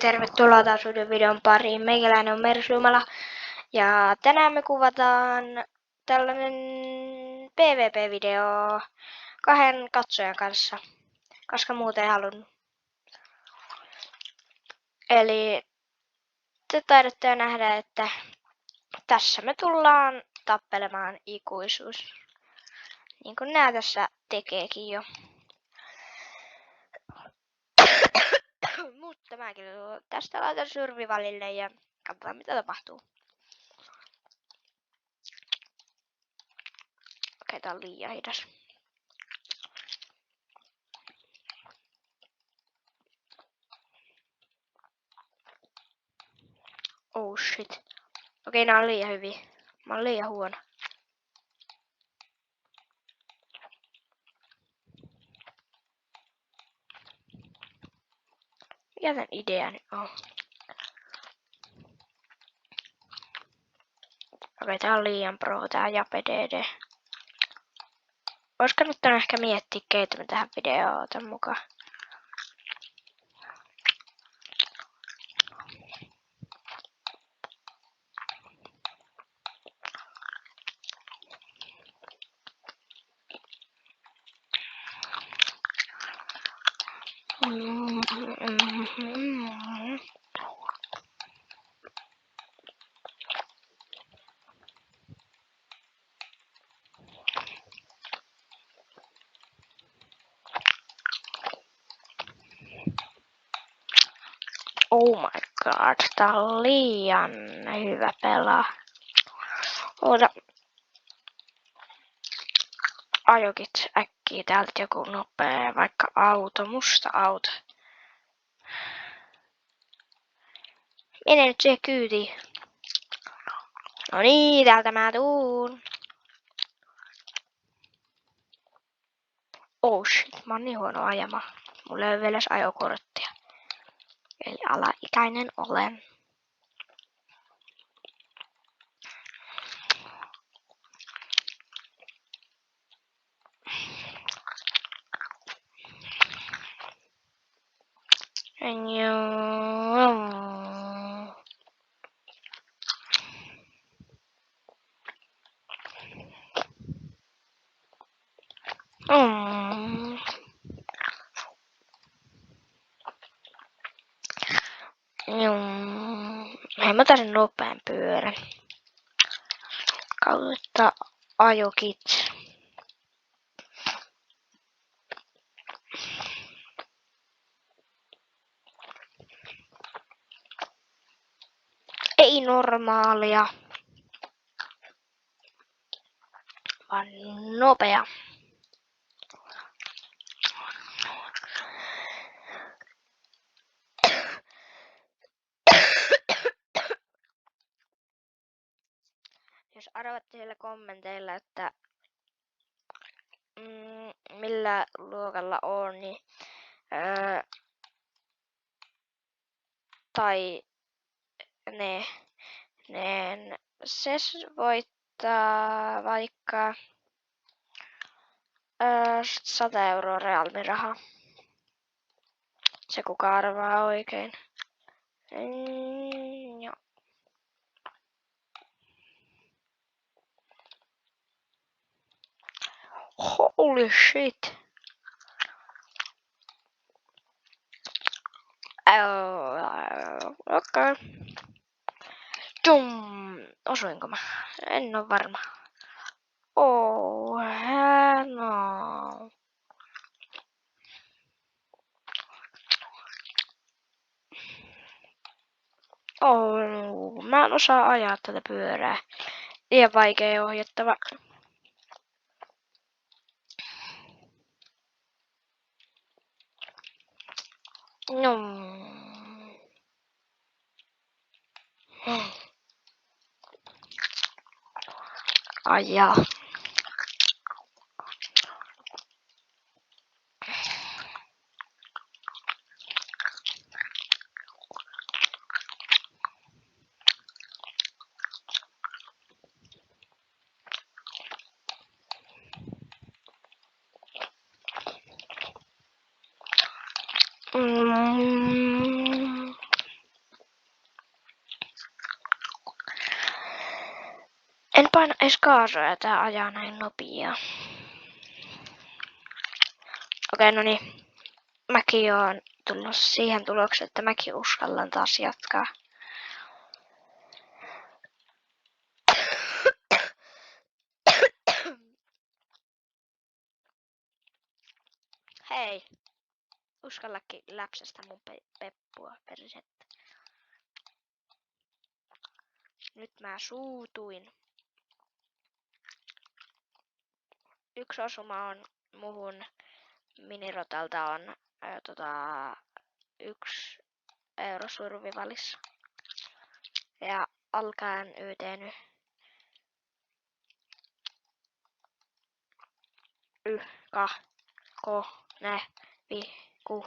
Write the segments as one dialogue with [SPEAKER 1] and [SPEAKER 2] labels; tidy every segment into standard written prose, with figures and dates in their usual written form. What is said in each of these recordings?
[SPEAKER 1] Tervetuloa taas uuden videon pariin. Meikäläinen on Mersumala. Ja tänään me kuvataan tällainen PvP-video 2 katsojan kanssa, koska muuten ei halunnut. Eli te taidatte jo nähdä, että tässä me tullaan tappelemaan ikuisuus. Niin kuin nää tässä tekeekin jo. Mutta mäkin tästä laitan survivalille ja katsotaan mitä tapahtuu. Okei, tää on liian hidas. Oh shit. Okei, nää on liian hyviä. Mä oon liian huono. Mikä tän idea nyt on? Okei, tää on liian pro, tää Jape DD. Ois kannattanut ehkä miettiä, keitä mä tähän videoon otan mukaan. Oh my god, tää on liian hyvä pelaa. Oota. Ajokit äkkiä täältä joku nopea, vaikka auto, musta auto. Mene nyt siihen kyytiin. No niin, täältä mä tuun. Oh shit, mä oon niin huono ajama. Mulla ei ole vielä edes ajokorttia. Eli alaikäinen olen. Mä otan nopean pyörän. Kautta ajokit. Ei normaalia, vaan nopea. Jos arvatte siellä kommenteilla, että millä luokalla on, niin tai se voittaa vaikka 100 € reaalirahaa. Se kuka arvaa oikein. Joo. Holy shit. Okei. Osuinko mä? En oo varma. Oh, no. Oh, mä en osaa ajaa tätä pyörää. Liian vaikea ohjattava. No. Ajaa. En paina edes kaasua ja tää ajaa näin nopeaa. Okei, no niin. Mäkin oon tullut siihen tulokseen, että mäkin uskallan taas jatkaa. Hei. Uskallakin läpsästä mun peppua persettä. Nyt mä suutuin. Yksi osuma on muhun minirotalta on 1 euro survivalissa. Ja alkaen YT ne ku.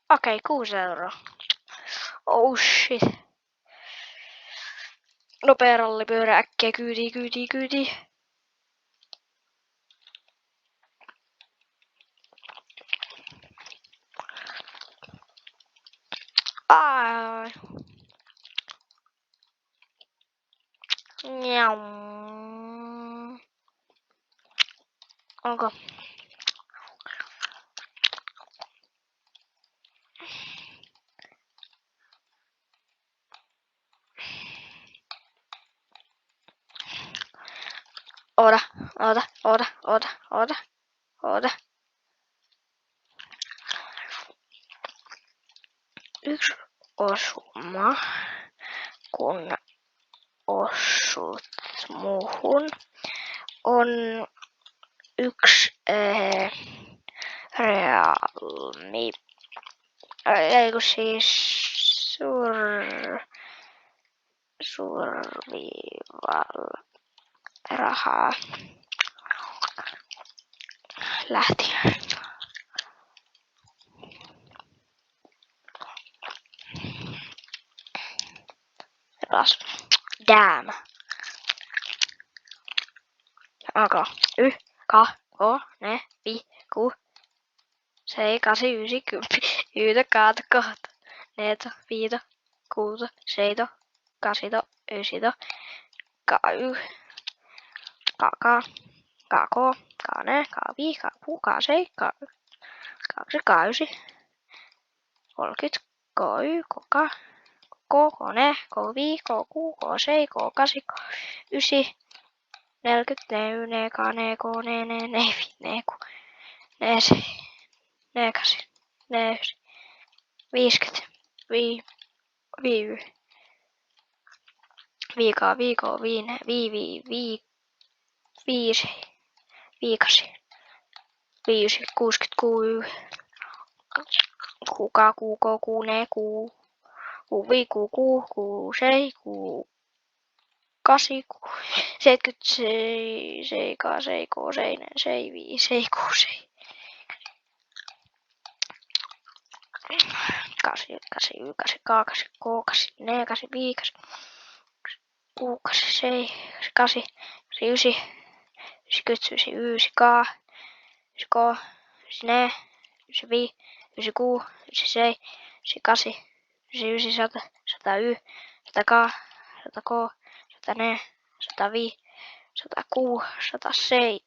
[SPEAKER 1] Okei, 6 euroa. Oh shit. Nopea rallipyörä äkkiä kyyti. Ai. Njau. Onko? Oota. Yksi osuma, kun osut muhun, on 1 realmi. Eiku siis survival rahaa. Lähti. Taas. Damn. Onko? Ne, ku. 7, 8, 9, 10. Yytä, kaata, kohta. 4, 5, 6, 7, 8, 9, 10, 11, 12, 13, 14, 15, 16, 17, 18, 19, 20, 21,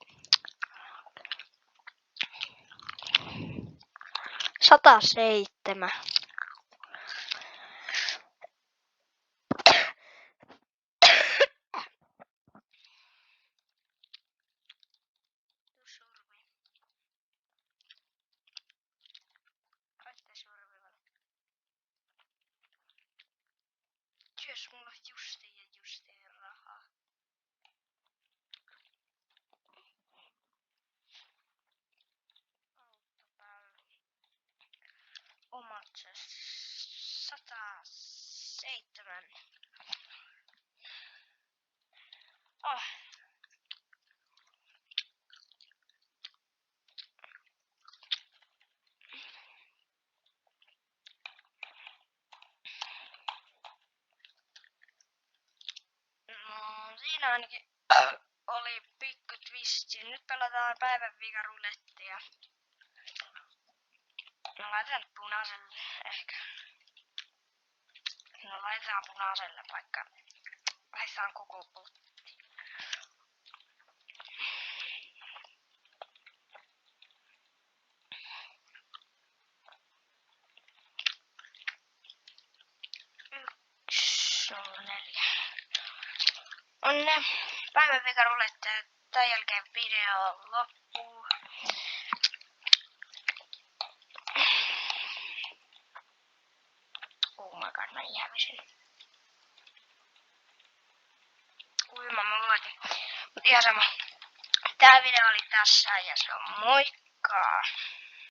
[SPEAKER 1] 107. Jes, mulla on justiin rahaa. Omat 107. Oh. No, siinä ainakin oli pikku twistin. Nyt pelataan päivän vikarulettia. No laitetaan punaiselle ehkä. No laitetaan punaiselle vaikka. Laitetaan koko potti. Onne päivän vikarulettia. Tämän jälkeen video loppuu. Oh my god, mä hävisin. Uima mä voitin. Mut ihan sama. Tää video oli tässä ja se on moikka!